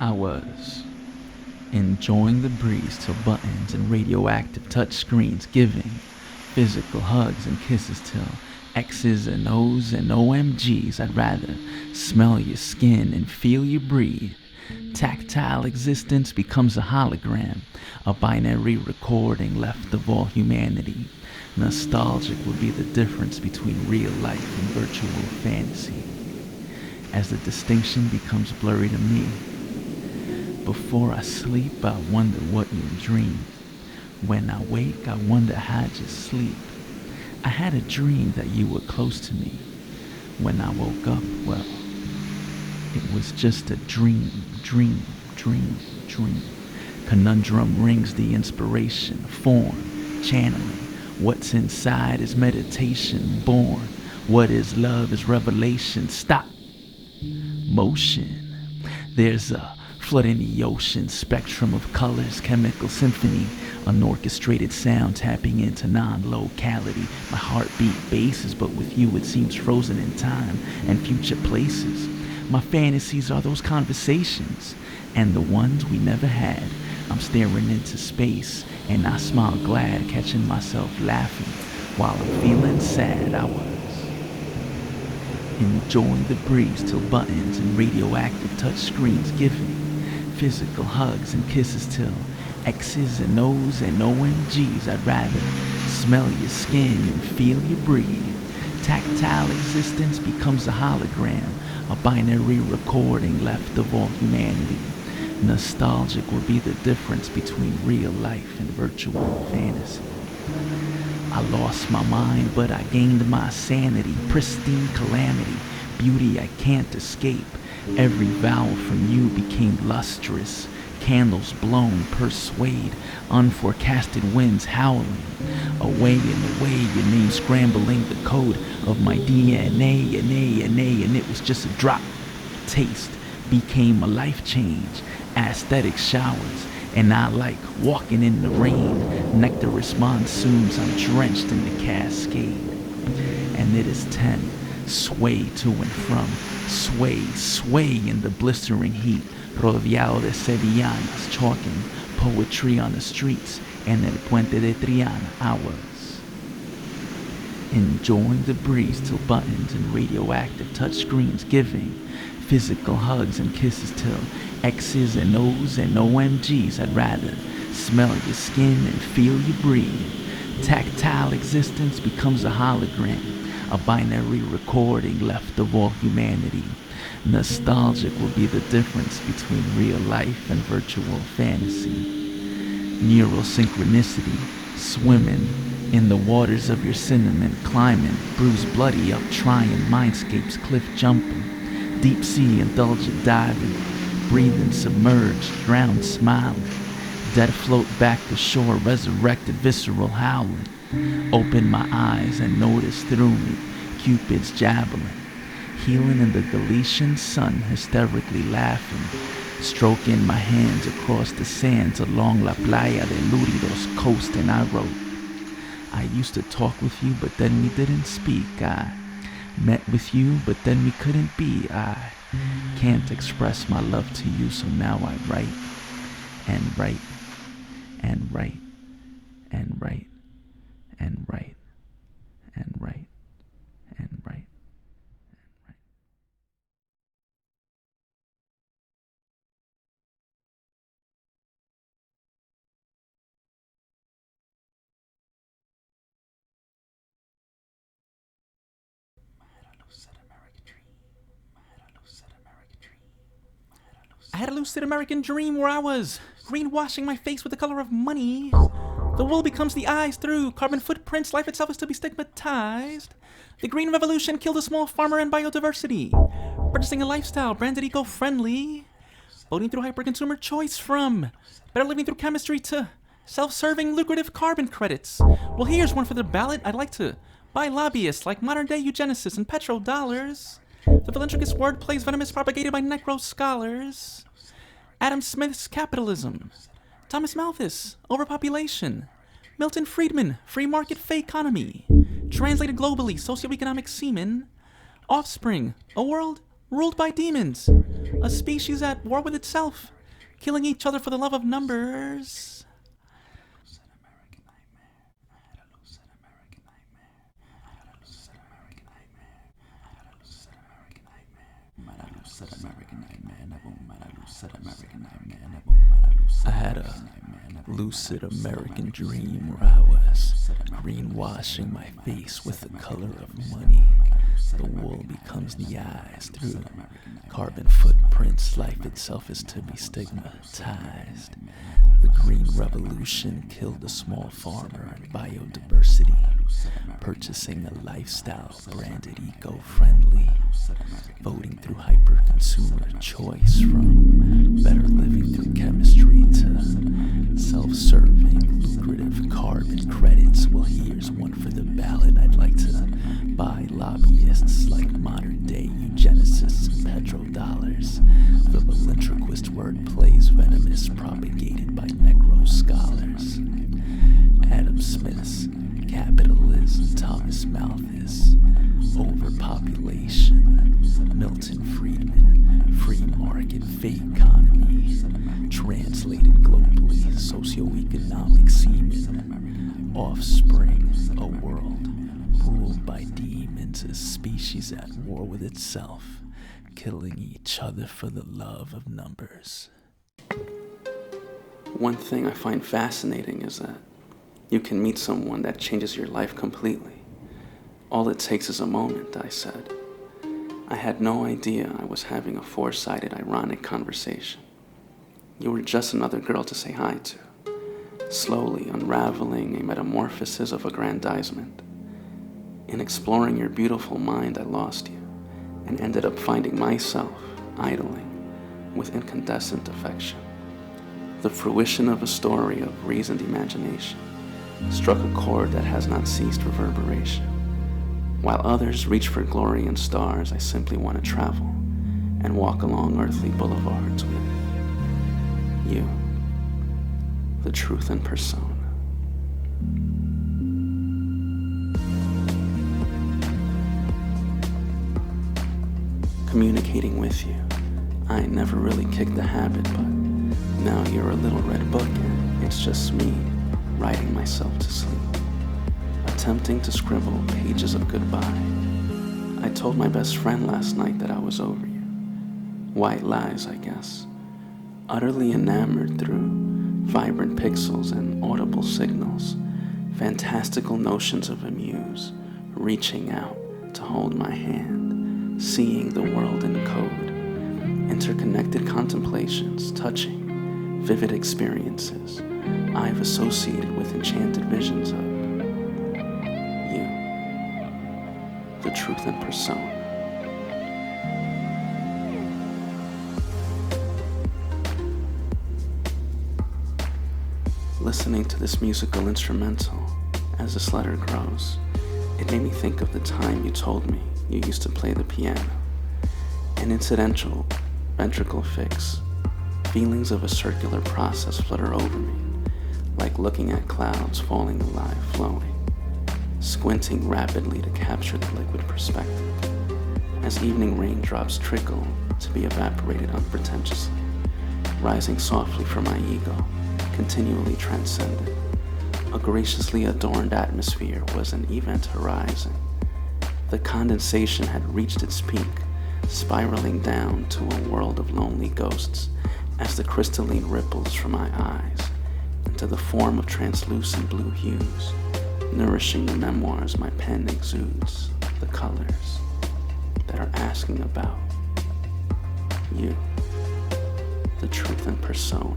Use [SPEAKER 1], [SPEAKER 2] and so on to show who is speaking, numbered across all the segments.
[SPEAKER 1] I was enjoying the breeze till buttons and radioactive touch screens, giving physical hugs and kisses till X's and O's and OMG's. I'd rather smell your skin and feel you breathe. Tactile existence becomes a hologram, a binary recording left of all humanity. Nostalgic would be the difference between real life and virtual fantasy, as the distinction becomes blurry to me. Before I sleep, I wonder what you dream. When I wake, I wonder how'd you sleep. I had a dream that you were close to me. When I woke up, well, it was just a dream. Conundrum rings the inspiration, form, channeling. What's inside is meditation, born. What is love is revelation. Stop. Motion. There's a flood in the ocean, spectrum of colors, chemical symphony, an orchestrated sound tapping into non-locality. My heartbeat bases, but with you it seems frozen in time and future places. My fantasies are those conversations, and the ones we never had. I'm staring into space, and I smile glad, catching myself laughing while I'm feeling sad. I was enjoying the breeze till buttons and radioactive touch screens, giving physical hugs and kisses till X's and O's and OMG's. I'd rather smell your skin and feel you breathe. Tactile existence becomes a hologram, a binary recording left of all humanity. Nostalgic will be the difference between real life and virtual fantasy. I lost my mind, but I gained my sanity. Pristine calamity, beauty I can't escape. Every vowel from you became lustrous. Candles blown persuade, unforecasted winds howling. Away and away, your name scrambling the code of my DNA, and it was just a drop. Taste became a life change. Aesthetic showers, and I like walking in the rain. Nectarous monsoons, I'm drenched in the cascade. And it is 10, sway to and from, sway in the blistering heat. Rodeado de sevillanas, chalking poetry on the streets, and el puente de Triana. I was enjoying the breeze till buttons and radioactive touch screens, giving physical hugs and kisses till X's and O's and OMG's. I'd rather smell your skin and feel you breathe. Tactile existence becomes a hologram, a binary recording left of all humanity. Nostalgic will be the difference between real life and virtual fantasy. Neural synchronicity, swimming in the waters of your cinnamon, climbing, bruised bloody up, trying mindscapes, cliff jumping, deep sea indulgent diving, breathing submerged, drowned smiling, dead float back to shore, resurrected visceral howling. Open my eyes and notice through me Cupid's javelin, healing in the Galician sun, hysterically laughing, stroking my hands across the sands along La Playa de Luridos coast, and I wrote, I used to talk with you, but then we didn't speak. I met with you, but then we couldn't be. I can't express my love to you, so now I write and write and write and write and write and write and write.
[SPEAKER 2] I had a lucid American dream where I was greenwashing my face with the color of money. The wool becomes the eyes through carbon footprints. Life itself is to be stigmatized. The green revolution killed a small farmer and biodiversity. Purchasing a lifestyle branded eco-friendly. Voting through hyper-consumer choice from better living through chemistry to self-serving lucrative carbon credits. Well, here's one for the ballot. I'd like to buy lobbyists like modern-day eugenicists and petrodollars. The philanthropist wordplay is venomous, propagated by necro scholars. Adam Smith's capitalism. Thomas Malthus, overpopulation. Milton Friedman, free market fake economy. Translated globally, socioeconomic semen. Offspring, a world ruled by demons. A species at war with itself, killing each other for the love of numbers.
[SPEAKER 1] I had a lucid American dream where I was greenwashing my face with the color of money. The wool becomes the eyes through carbon footprints. Life itself is to be stigmatized. The green revolution killed the small farmer and biodiversity, purchasing a lifestyle branded eco-friendly, voting through hyper-consumer choice, from better living through chemistry to self-serving lucrative carbon credits. Well, here's one for the ballot. I'd like to buy lobbyists like modern-day eugenicists and petrodollars. The ventriloquist word plays venomous, propagated by Negro scholars. Adam Smith's capitalism, Thomas Malthus, overpopulation, Milton Friedman, free market, fake economy, translated globally, socioeconomic semen, offspring, a world ruled by demons, a species at war with itself, killing each other for the love of numbers.
[SPEAKER 2] One thing I find fascinating is that you can meet someone that changes your life completely. All it takes is a moment, I said. I had no idea I was having a four-sided, ironic conversation. You were just another girl to say hi to, slowly unraveling a metamorphosis of aggrandizement. In exploring your beautiful mind, I lost you, and ended up finding myself idling with incandescent affection. The fruition of a story of reasoned imagination struck a chord that has not ceased reverberation. While others reach for glory and stars, I simply want to travel and walk along earthly boulevards with you, the truth in persona. Communicating with you, I never really kicked the habit, but now you're a little red book and it's just me writing myself to sleep, attempting to scribble pages of goodbye. I told my best friend last night that I was over you. White lies, I guess. Utterly enamored through vibrant pixels and audible signals, fantastical notions of a muse, reaching out to hold my hand, seeing the world in code, interconnected contemplations, touching, vivid experiences I've associated with enchanted visions of you, the truth in persona. Listening to this musical instrumental as this letter grows, it made me think of the time you told me you used to play the piano. An incidental ventricle fix, feelings of a circular process flutter over me, like looking at clouds falling alive, flowing, squinting rapidly to capture the liquid perspective, as evening raindrops trickle to be evaporated unpretentiously, rising softly from my ego, continually transcended. A graciously adorned atmosphere was an event horizon. The condensation had reached its peak, spiraling down to a world of lonely ghosts as the crystalline ripples from my eyes into the form of translucent blue hues, nourishing the memoirs my pen exudes, the colors that are asking about you, the truth in persona.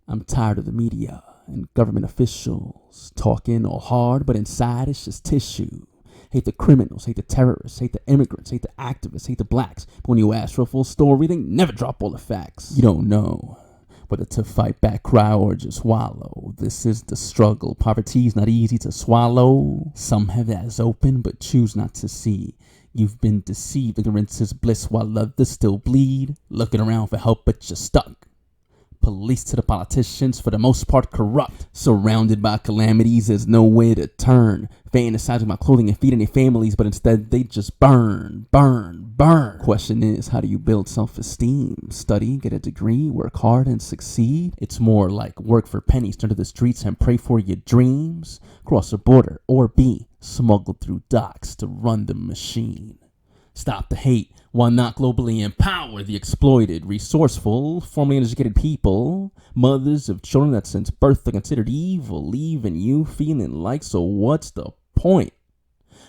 [SPEAKER 1] I'm tired of the media and government officials talking all hard, but inside it's just tissue. Hate the criminals, hate the terrorists, hate the immigrants, hate the activists, hate the blacks. But when you ask for a full story, they never drop all the facts. You don't know whether to fight back, cry, or just swallow. This is the struggle. Poverty's not easy to swallow. Some have eyes open but choose not to see.
[SPEAKER 3] You've been deceived, ignorance is bliss while others still bleed. Looking around for help but you're stuck. Police to the politicians, for the most part corrupt. Surrounded by calamities, there's nowhere to turn. Fantasizing about clothing and feeding their families, but instead they just burn. Question is, how do you build self-esteem? Study, get a degree, work hard and succeed? It's more like work for pennies, turn to the streets and pray for your dreams. Cross a border or be smuggled through docks to run the machine. Stop the hate. Why not globally empower the exploited, resourceful, formerly uneducated people, mothers of children that since birth are considered evil, leaving you feeling like, so what's the point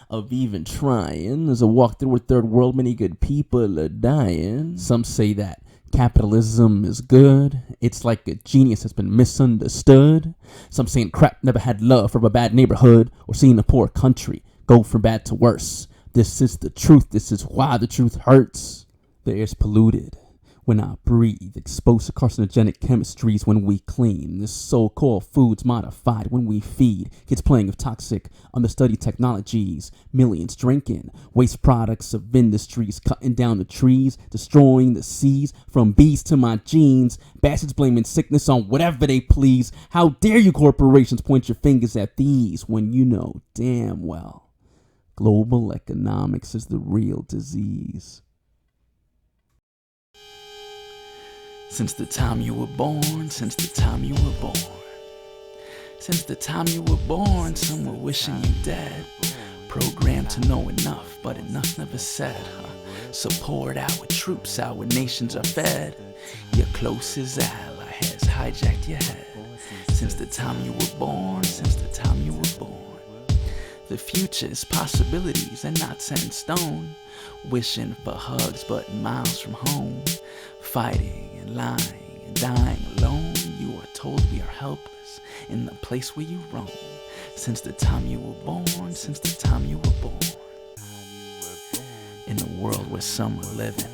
[SPEAKER 3] of even trying? As a walk through a third world, many good people are dying. Some say that capitalism is good. It's like a genius that's been misunderstood. Some saying crap never had love from a bad neighborhood or seeing a poor country go from bad to worse. This is the truth. This is why the truth hurts. The air's polluted when I breathe, exposed to carcinogenic chemistries when we clean. This so-called food's modified when we feed. Kids playing with toxic, understudied technologies. Millions drinking. Waste products of industries cutting down the trees, destroying the seas. From bees to my genes. Bastards blaming sickness on whatever they please. How dare you corporations point your fingers at these when you know damn well global economics is the real disease.
[SPEAKER 1] Since the time you were born, since the time you were born, since the time you were born, some were wishing you dead. Programmed to know enough, but enough never said. Support our troops, our nations are fed. Your closest ally has hijacked your head. Since the time you were born, since the time you were born. The future's possibilities are not set in stone. Wishing for hugs but miles from home. Fighting and lying and dying alone. You are told we are helpless in the place where you roam. Since the time you were born, since the time you were born. In a world where some are living,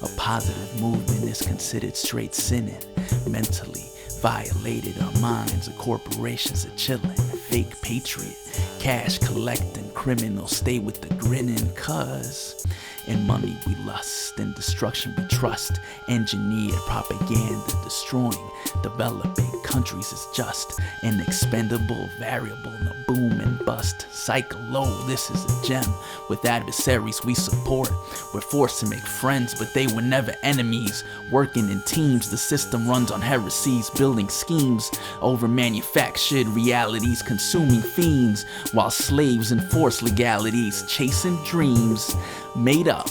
[SPEAKER 1] a positive movement is considered straight sinning. Mentally violated our minds, the corporations are chilling. Fake patriot, cash collecting criminals stay with the grinning cuz. In money we lust, in destruction we trust. Engineered propaganda destroying developing countries is just an expendable variable in a boom and bust cycle. Low, this is a gem. With adversaries we support, we're forced to make friends, but they were never enemies. Working in teams, the system runs on heresies, building schemes over manufactured realities, consuming fiends while slaves enforce legalities, chasing dreams made up.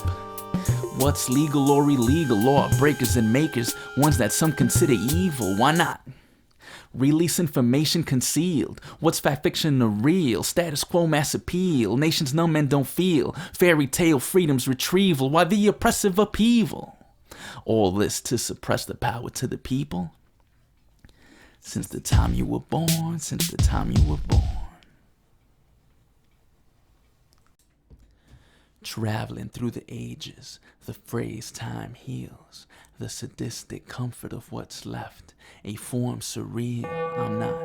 [SPEAKER 1] What's legal or illegal? Law breakers and makers, ones that some consider evil. Why not? Release information concealed. What's fact fiction or real? Status quo mass appeal. Nations numb and don't feel. Fairy tale freedom's retrieval. Why the oppressive upheaval? All this to suppress the power to the people. Since the time you were born, since the time you were born. Traveling through the ages, the phrase time heals. The sadistic comfort of what's left, a form surreal. I'm not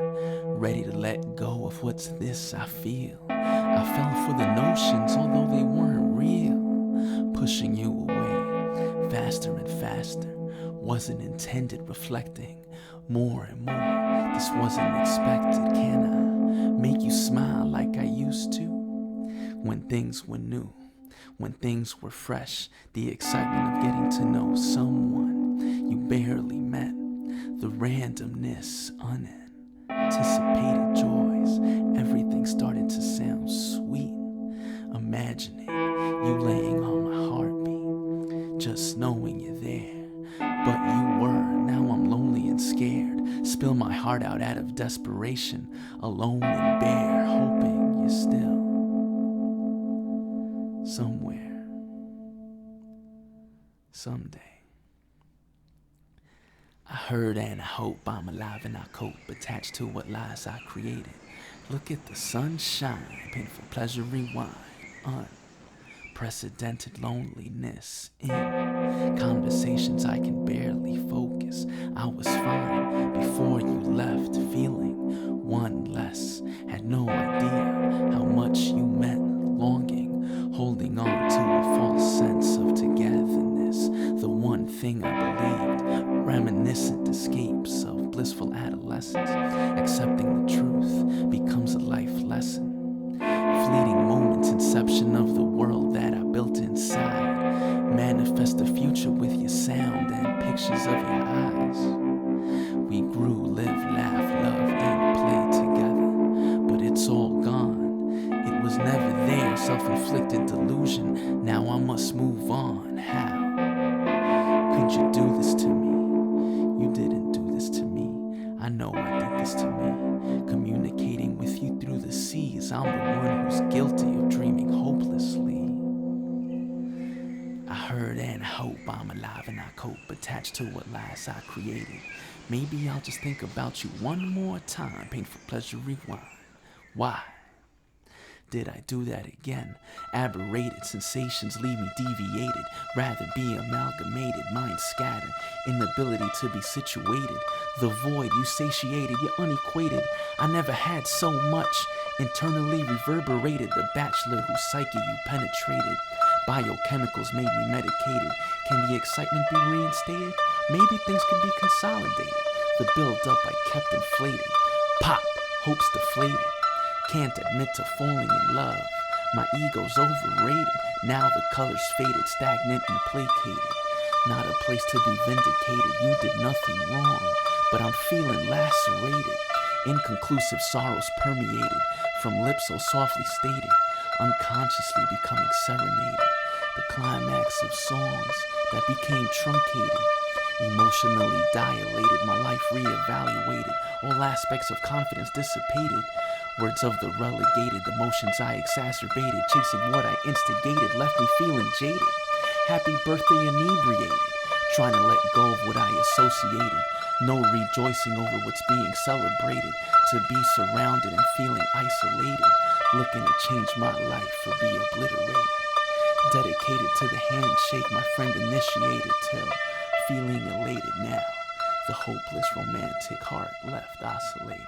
[SPEAKER 1] ready to let go of what's this I feel. I fell for the notions, although they weren't real. Pushing you away, faster and faster. Wasn't intended, reflecting more and more. This wasn't expected. Can I make you smile like I used to? When things were new, when things were fresh, the excitement of getting to know someone you barely met, the randomness, unanticipated joys, everything started to sound sweet. Imagining you laying on my heartbeat, just knowing you're there, but you were. Now I'm lonely and scared, spill my heart out of desperation, alone and bare, hoping you're still somewhere, someday. I heard and I hope I'm alive and I cope, attached to what lies I created. Look at the sunshine, painful pleasure rewind, unprecedented loneliness in conversations I can barely focus. I was fine before you left, feeling one less, had no idea how much you meant, longing, holding on to a I believed, reminiscent escapes of blissful adolescence. Accepting the truth becomes a life lesson. Fleeting moments, inception of the world that I built inside. Manifest the future with your sound and pictures of your eyes. We grew, lived, laughed, loved, and played together, but it's all gone. It was never there, self-inflicted delusion. Now I must move on. How could you do this to me? You didn't do this to me. I know I did this to me. Communicating with you through the seas, I'm the one who's guilty of dreaming hopelessly. I heard and hope I'm alive and I cope, attached to what lies I created. Maybe I'll just think about you one more time. Painful pleasure, rewind. Why did I do that again? Aberrated sensations leave me deviated. Rather be amalgamated, mind scattered. Inability to be situated. The void you satiated, you're unequated. I never had so much. Internally reverberated. The bachelor whose psyche you penetrated. Biochemicals made me medicated. Can the excitement be reinstated? Maybe things could be consolidated. The build-up I kept inflated. Pop, hopes deflated. Can't admit to falling in love. My ego's overrated. Now the color's faded, stagnant and placated. Not a place to be vindicated. You did nothing wrong, but I'm feeling lacerated. Inconclusive sorrows permeated from lips so softly stated, unconsciously becoming serenaded. The climax of songs that became truncated, emotionally dilated, my life reevaluated, all aspects of confidence dissipated. Words of the relegated, the motions I exacerbated, chasing what I instigated, left me feeling jaded. Happy birthday inebriated, trying to let go of what I associated. No rejoicing over what's being celebrated, to be surrounded and feeling isolated. Looking to change my life or be obliterated. Dedicated to the handshake my friend initiated till feeling elated now. The hopeless romantic heart left oscillated.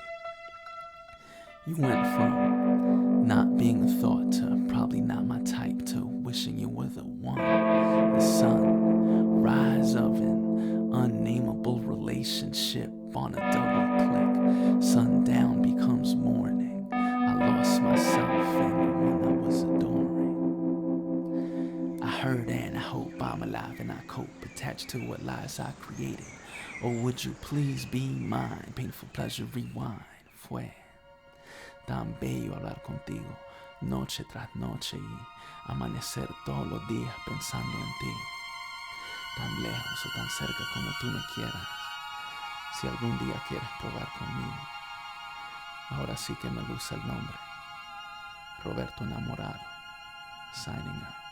[SPEAKER 1] You went from not being a thought to probably not my type to wishing you were the one. The sun, rise of an unnameable relationship on a double click. Sundown becomes morning. I lost myself in the one I was adoring. I heard and I hope I'm alive and I cope, attached to what lies I created. Oh, would you please be mine? Painful pleasure, rewind. Fue tan bello hablar contigo, noche tras noche y amanecer todos los días pensando en ti. Tan lejos o tan cerca como tú me quieras. Si algún día quieres probar conmigo, ahora sí que me luce el nombre. Roberto Enamorado, signing out.